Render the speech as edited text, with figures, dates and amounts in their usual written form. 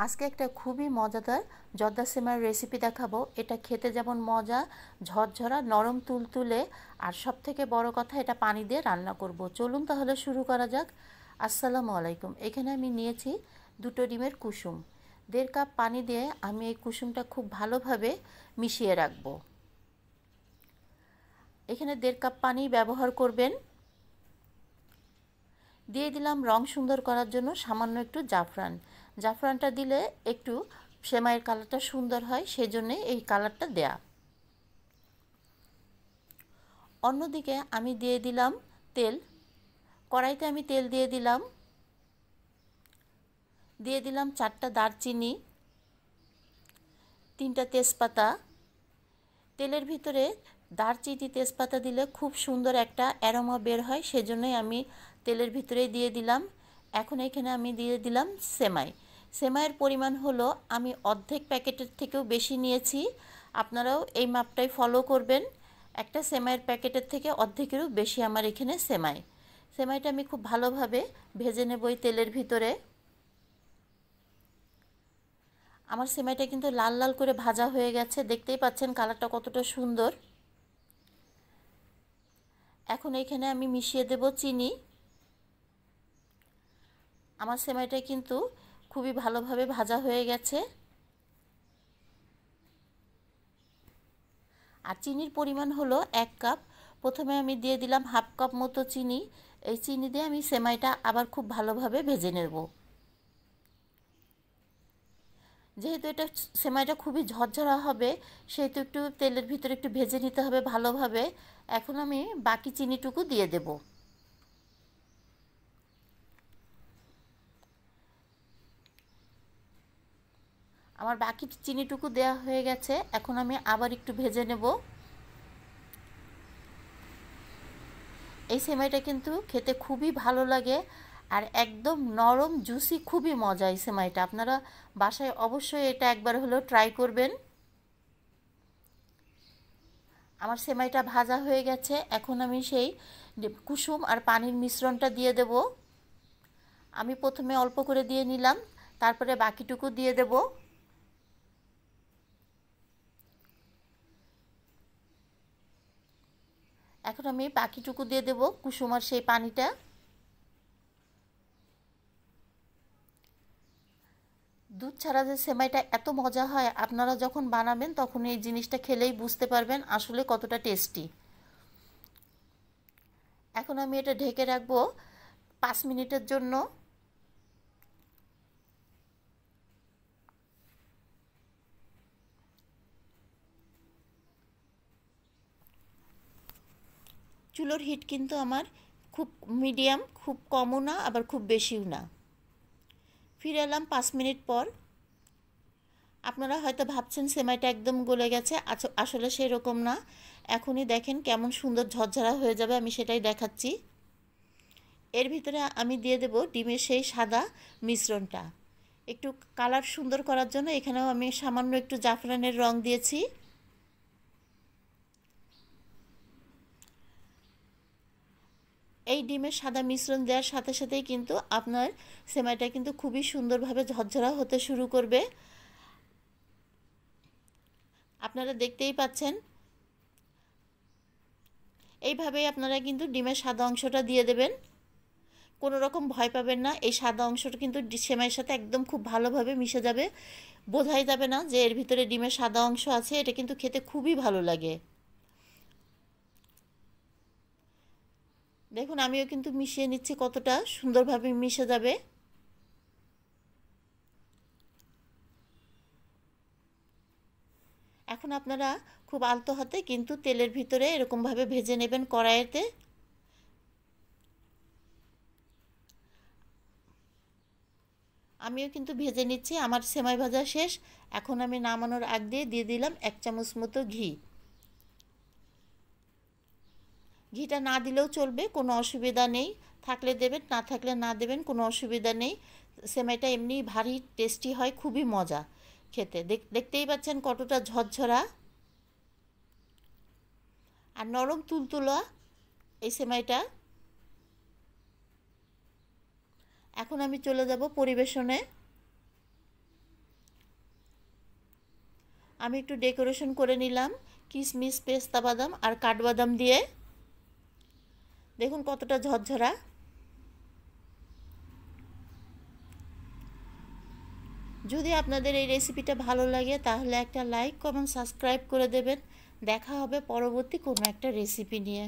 আজকে একটা খুবই মজাদার জর্দা সেমাইয়ের রেসিপি দেখাবো। এটা খেতে যেমন মজা, ঝরঝরা, নরম তুলতুলে, আর সবথেকে বড় কথা এটা পানি দিয়ে রান্না করব। চলুন তাহলে শুরু করা যাক। আসসালামু আলাইকুম। এখানে আমি নিয়েছি 2টো ডিমের কুসুম। 1.5 কাপ পানি দিয়ে আমি এই কুসুমটা খুব ভালোভাবে মিশিয়ে রাখবো। এখানে 1.5 কাপ পানি ব্যবহার করবেন। দিয়ে দিলাম রং সুন্দর করার জন্য সামান্য একটু জাফরান। জাফরানটা দিলে একটু সেমাইয়ের কালারটা সুন্দর হয়, সেজন্য এই কালারটা দেয়া। অন্যদিকে আমি দিয়ে দিলাম তেল। কড়াইতে আমি তেল দিয়ে দিলাম। 4টা দারচিনি, 3টা তেজপাতা। তেলের ভিতরে দারচিনি তেজপাতা দিলে খুব সুন্দর একটা অ্যারোমা বের হয়, সেজন্যই আমি তেলের ভিতরে দিয়ে দিলাম। এখন এখানে আমি দিয়ে দিলাম সেমাই। সেমাইয়ের পরিমাণ হলো আমি অর্ধেক প্যাকেটের থেকেও বেশি নিয়েছি। আপনারাও এই মাপটাই ফলো করবেন। একটা সেমাইয়ের প্যাকেটের থেকে অর্ধেকেরও বেশি আমার এখানে সেমাই। সেমাইটা আমি খুব ভালোভাবে ভেজে নেব এই তেলের ভিতরে। আমার সেমাইটা কিন্তু লাল লাল করে ভাজা হয়ে গেছে, দেখতেই পাচ্ছেন কালারটা কতটা সুন্দর। এখন এখানে আমি মিশিয়ে দেব চিনি। আমার সেমাইটা কিন্তু খুবই ভালোভাবে ভাজা হয়ে গেছে। আর চিনির পরিমাণ হলো 1 কাপ। প্রথমে আমি দিয়ে দিলাম 1/2 কাপ মতো চিনি। এই চিনি দিয়ে আমি সেমাইটা আবার খুব ভালোভাবে ভেজে নেব। যেহেতু এটা সেমাইটা খুবই ঝরঝরা হবে, সেহেতু একটু তেলের ভিতরে একটু ভেজে নিতে হবে ভালোভাবে। এখন আমি বাকি চিনিটুকু দিয়ে দেব। আমার বাকি চিনিটুকু দেওয়া হয়ে গেছে। এখন আমি আবার একটু ভেজে নেব। এই সেমাইটা কিন্তু খেতে খুবই ভালো লাগে, আর একদম নরম জুসি, খুবই মজা এই সেমাইটা। আপনারা বাসায় অবশ্যই এটা একবার হলেও ট্রাই করবেন। আমার সেমাইটা ভাজা হয়ে গেছে। এখন আমি সেই কুসুম আর পানির মিশ্রণটা দিয়ে দেব। আমি প্রথমে অল্প করে দিয়ে নিলাম, তারপরে বাকিটুকু দিয়ে দেব। এখন আমি বাকিটুকু দিয়ে দেব কুসুম আর সেই পানিটা। দুধ ছাড়া যে সেমাইটা এত মজা হয়, আপনারা যখন বানাবেন তখন এই জিনিসটা খেলেই বুঝতে পারবেন আসলে কতটা টেস্টি। এখন আমি এটা ঢেকে রাখবো 5 মিনিটের জন্য। চুলোর হিট কিন্তু আমার খুব মিডিয়াম, খুব কমও না আবার খুব বেশিও না। ফিরে এলাম 5 মিনিট পর। আপনারা হয়তো ভাবছেন সেমাইটা একদম গলে গেছে, আসলে সেরকম না। এখনই দেখেন কেমন সুন্দর ঝরঝরা হয়ে যাবে, আমি সেটাই দেখাচ্ছি। এর ভিতরে আমি দিয়ে দেব ডিমের সেই সাদা মিশ্রণটা। একটু কালার সুন্দর করার জন্য এখানেও আমি সামান্য একটু জাফরানের রং দিয়েছি। এই ডিমের সাদা মিশ্রণ দেওয়ার সাথে সাথেই কিন্তু আপনার সেমাইটা কিন্তু খুবই সুন্দরভাবে ঝরঝরা হতে শুরু করবে। আপনারা দেখতেই পাচ্ছেন। এইভাবেই আপনারা কিন্তু ডিমের সাদা অংশটা দিয়ে দেবেন। কোনো রকম ভয় পাবেন না, এই সাদা অংশটা কিন্তু সেমাইয়ের সাথে একদম খুব ভালোভাবে মিশে যাবে। বোঝাই যাবে না যে এর ভিতরে ডিমের সাদা অংশ আছে। এটা কিন্তু খেতে খুবই ভালো লাগে। দেখুন আমিও কিন্তু মিশিয়ে নিচ্ছি, কতটা সুন্দরভাবে মিশে যাবে। এখন আপনারা খুব আলতো হাতে কিন্তু তেলের ভিতরে এরকমভাবে ভেজে নেবেন কড়াইতে। আমিও কিন্তু ভেজে নিচ্ছি। আমার সেমাই ভাজা শেষ। এখন আমি নামানোর আগ দিয়ে দিলাম 1 চামচ মতো ঘি। ঘিটা না দিলেও চলবে, কোনো অসুবিধা নেই। থাকলে দেবেন, না থাকলে না দেবেন, কোনো অসুবিধা নেই। সেমাইটা এমনি ভারী টেস্টি হয়, খুবই মজা খেতে। দেখতেই পাচ্ছেন কতটা ঝরঝরা আর নরম তুলতুলা এই সেমাইটা। এখন আমি চলে যাব পরিবেশনে। আমি একটু ডেকোরেশন করে নিলাম কিশমিশ পেস্তা বাদাম আর কাঠবাদাম দিয়ে। দেখুন কতটা ঝরঝরা। যদি আপনাদের এই রেসিপিটা ভালো লাগে তাহলে একটা লাইক কমেন্ট সাবস্ক্রাইব করে দেবেন। দেখা হবে পরবর্তী কোনো একটা রেসিপি নিয়ে।